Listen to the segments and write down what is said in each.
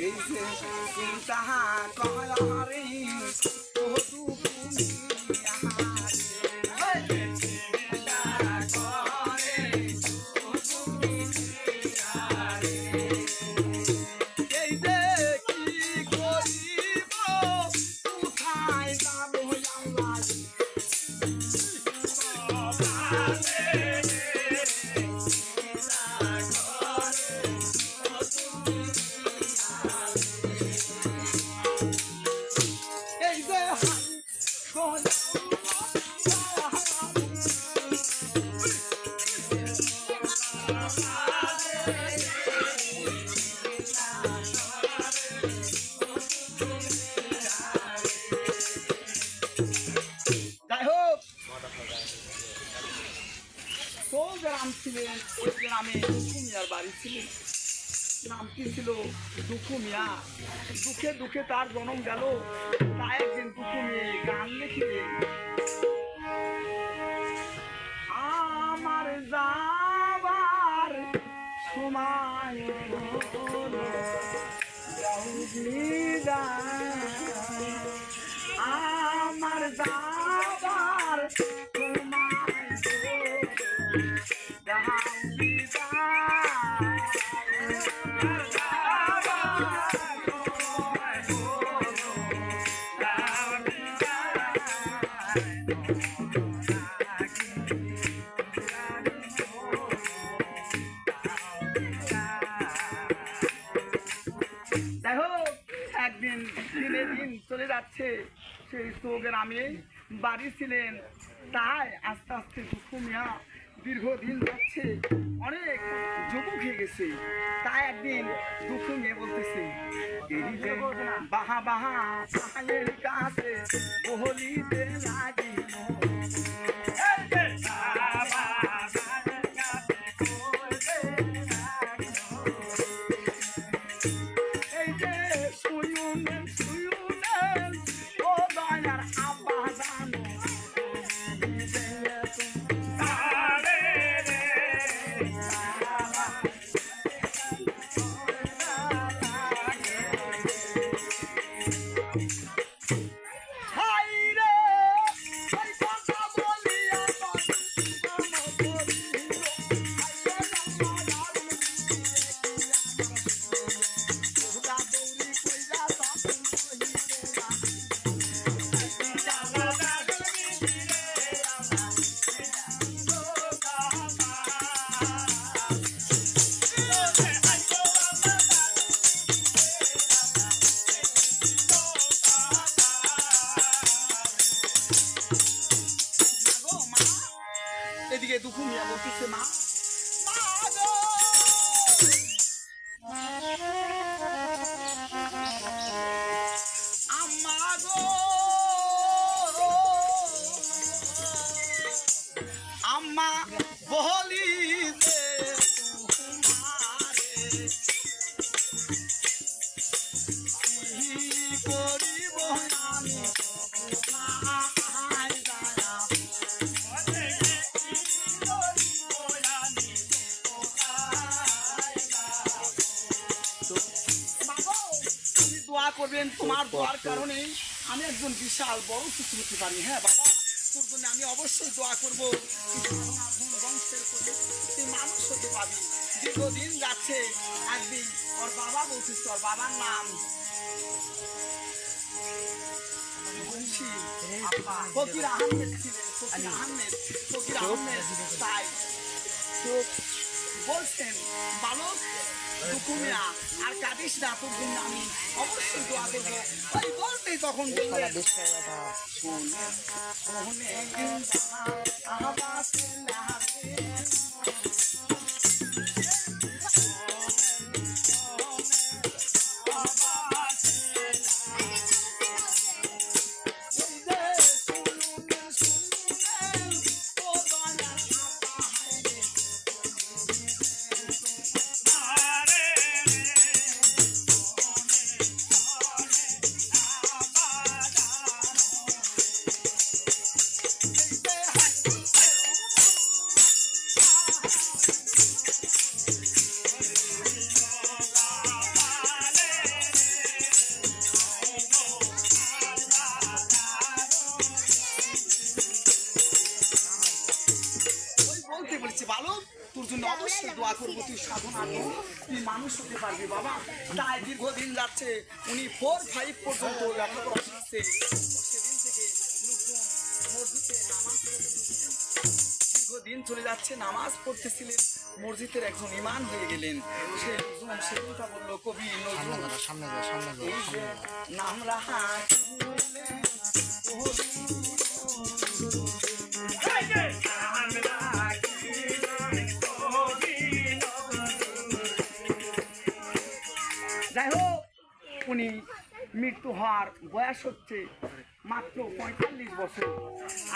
এই যে চিন্তা করে গ্রাম ছিলেন, ওই গ্রামে দুঃখু মিয়ার বাড়ি ছিলেন। নামটি ছিল দুঃখু মিয়া। দুঃখে দুঃখে তার জন্ম গেল। তাই একদিন দুঃখু মেয়ে গান লিখিলেন, আমার যাবার সময় আমার যাবার একদিন দিনে দিন চলে যাচ্ছে। সেই গ্রামে বাড়ি ছিলেন। তাই আস্তে আস্তে দুঃখু মিয়া দীর্ঘদিন যাচ্ছে, অনেক যুবক হয়ে গেছে। তাই একদিন দুঃখু মেয়ে বলতেছে, বাহা বাহা পাহাড়ের কাছে বহলিতে লাগিল এদিকে দুঃখু মিয়া বলতেছে, মা আম্মা গো, আম্মা বহলিতে করিব আমি করবেন। তোমার দোয়ার কারণে আমি একজন বিশাল বড় কিছু হতে পারি। হ্যাঁ বাবা, তোর জন্য আমি অবশ্যই দোয়া করবো, বংশের তুই মানুষ হতে পারবি। দীর্ঘদিন যাচ্ছে। একদিন ওর বাবা বলছিস, তোর বাবার নাম ফকির আহমেদ ছিলেন। ফকির আহমেদ, ফকির আহমেদ তাই বলছেন, বালক দুঃখু মিয়া আর কাঁদিস না, তোর জন্য আমি অবশ্যই দোয়া করবো। ওই বলতেই তখন বললেন, জন্য অবশ্যই দোয়া করবো, তুই সাধনা কর, তুই মানুষ হতে পারবি বাবা। তাই দীর্ঘদিন যাচ্ছে, উনি 4-5 পর্যন্ত লেখাপড়া শিখছে। সেদিন থেকে লোকজন মসজিদে নামাজ পড়তেছিলেন, দীর্ঘদিন চলে যাচ্ছে, নামাজ পড়তেছিলেন, মসজিদের একজন ইমাম হয়ে গেলেন। সে লোকজন সেদিনটা বললো কবি নজরুল, এই যে নাম রাখা যাই হোক, উনি মৃত্যু হওয়ার বয়স হচ্ছে মাত্র 45 বছর।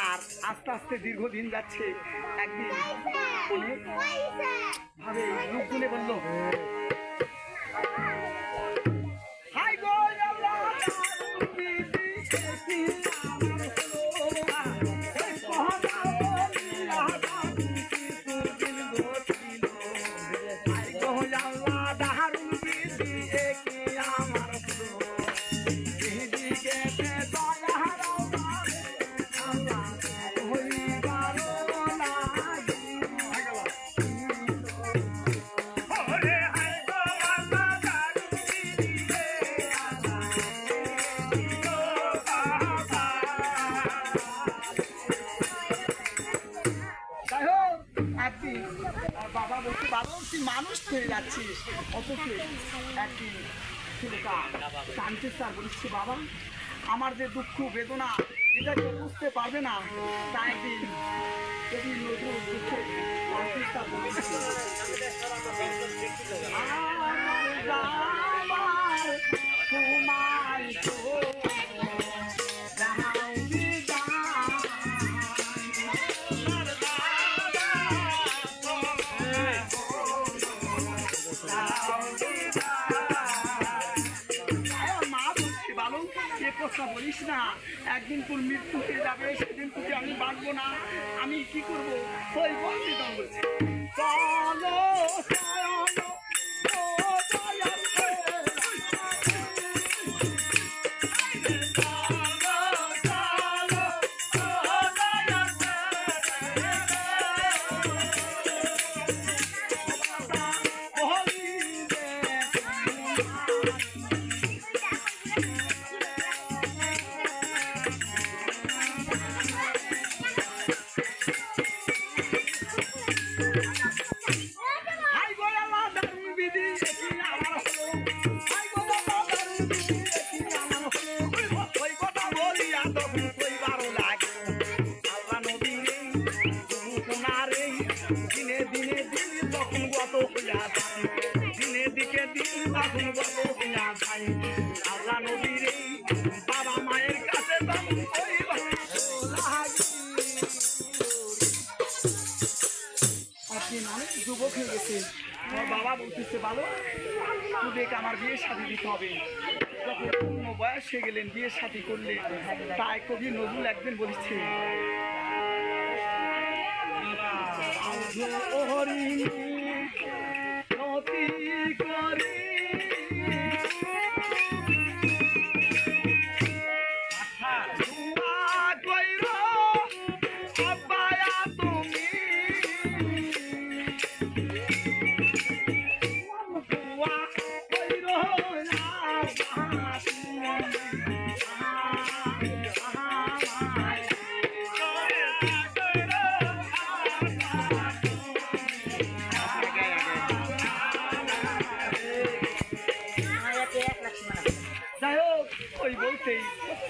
আর আস্তে আস্তে দীর্ঘদিন যাচ্ছে। একদিন অনেক ভাবে লোকজনে বলল, হাই গো আল্লাহ, বাবা বলছে, বাবা তুই মানুষ হয়ে যাচ্ছিস। অথচ একদিন ছেলেটা কানতে স্যার বলছে, বাবা আমার যে দুঃখ বেদনা এটা কেউ বুঝতে পারবে না। তাই একদিন কবি নজরুল দুঃখে কানতে স্যার বলেছে, কথা বলিস না, একদিন তোর মৃত্যু হয়ে যাবে, সেদিন তোকে আমি বাঁচবো না, আমি কি করবো? ওই বলছি তো বলছি, চলো বাবা মায়ের কাছে যুবক হয়ে গেছে। আমার বাবা বলতেছে, ভালো তোদেরকে আমার বিয়ের শাদী দিতে হবে। যখন পূর্ণ বয়স হয়ে গেলেন, বিয়ের শাদী করলে। তাই কবি নজরুল একদিন বলেছে, নতি করি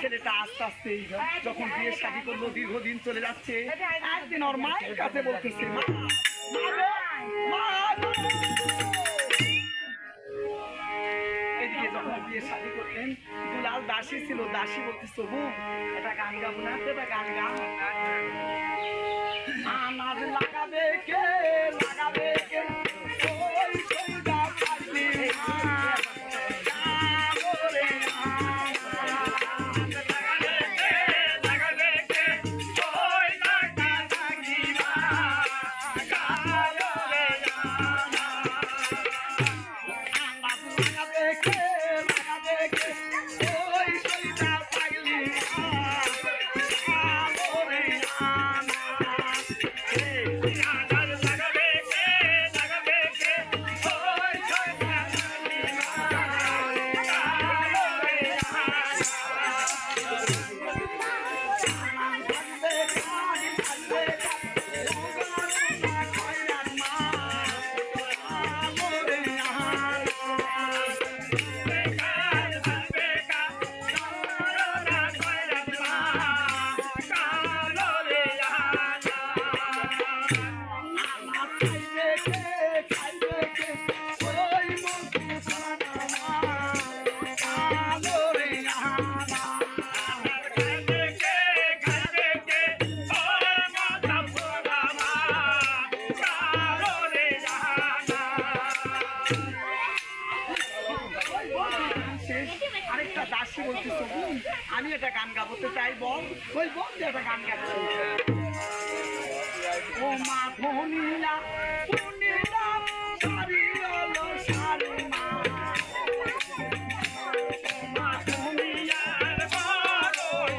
ছেলেটা আস্তে আস্তে যখন বিয়ে শাদী করলো, দীর্ঘদিন চলে যাচ্ছে। একদিন ওর মায়ের কাছে বলতেছে, এদিকে যখন বিয়ে শাদী করলেন, দুলাল দাসী ছিল, দাসী বলতেছে, বোন এটা গান গাবো না, এটা গান গান আনাজ লাগাবে কে, লাগাবে কে, ওই সৌদা পারবি বল ওই বল দিয়ে একটা গান গাচ্ছে ও মা ধনিয়া ধনিয়া সারি হলো সারি মা মা ধনিয়ার বড়ই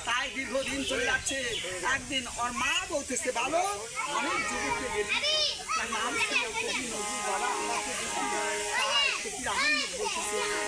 তাই দীর্ঘদিন চলে যাচ্ছে একদিন ওর মা বলতেছে ভালো অনেক যুবককে গেলি তার নাম ছিল কবি নজরুল বাবা আমাকে দেখি আহমেদ বলতেছে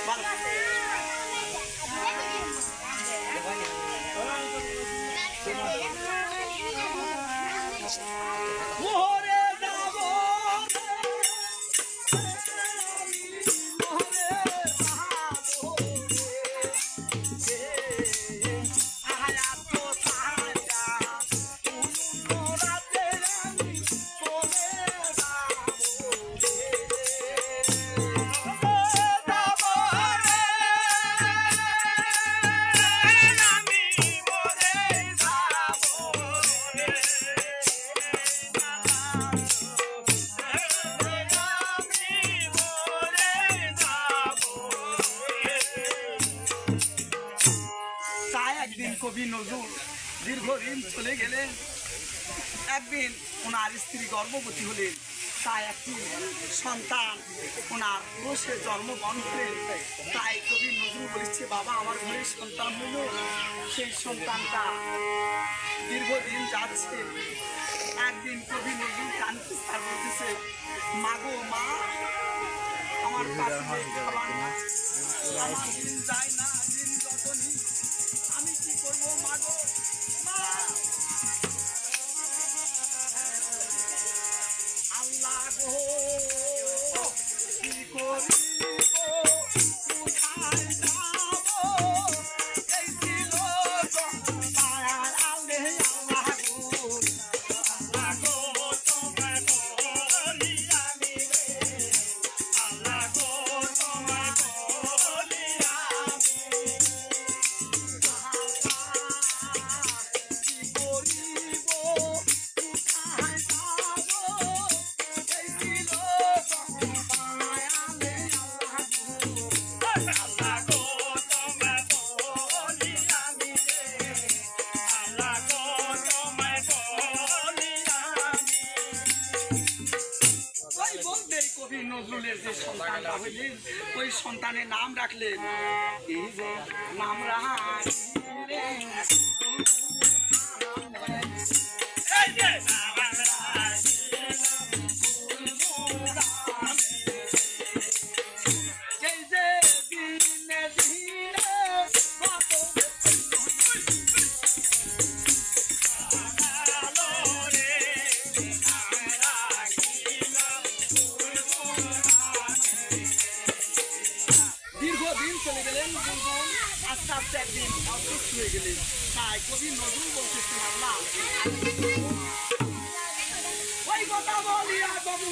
কবি নজরুল দীর্ঘদিন চলে গেলেন একদিন ওনার স্ত্রী গর্ভবতী হলেন তাই একটি সন্তান ওনার বসে জন্মগ্রহণ হলেন তাই কবি নজরুল বলেছে বাবা আমার ঘরে সন্তান হলো সেই সন্তানটা দীর্ঘদিন যাচ্ছে একদিন কবি নজরুল কানতে স্যার বলতেছে মাগো মা আমার কাছে যায় না দিন যতনি আমি কি করবো মাগো মা আল্লাহ গো কি করিব কোথায় যাবো এই ছিল মায়ার আলে আল্লাহ গো তোমায় বলি আমি রে আল্লাহ গো তোমায় বলি আমি নজরুলের যে সন্তানটা হইলেন ওই সন্তানের নাম রাখলেন এই যে নাম চলে গেলেন বুলবুল আস্তে আস্তে একদিন অসুস্থ হয়ে গেলেন। তাই কবি নজরুল বলতেছেন আল্লাহ ওই কথা বলিয়া বাবু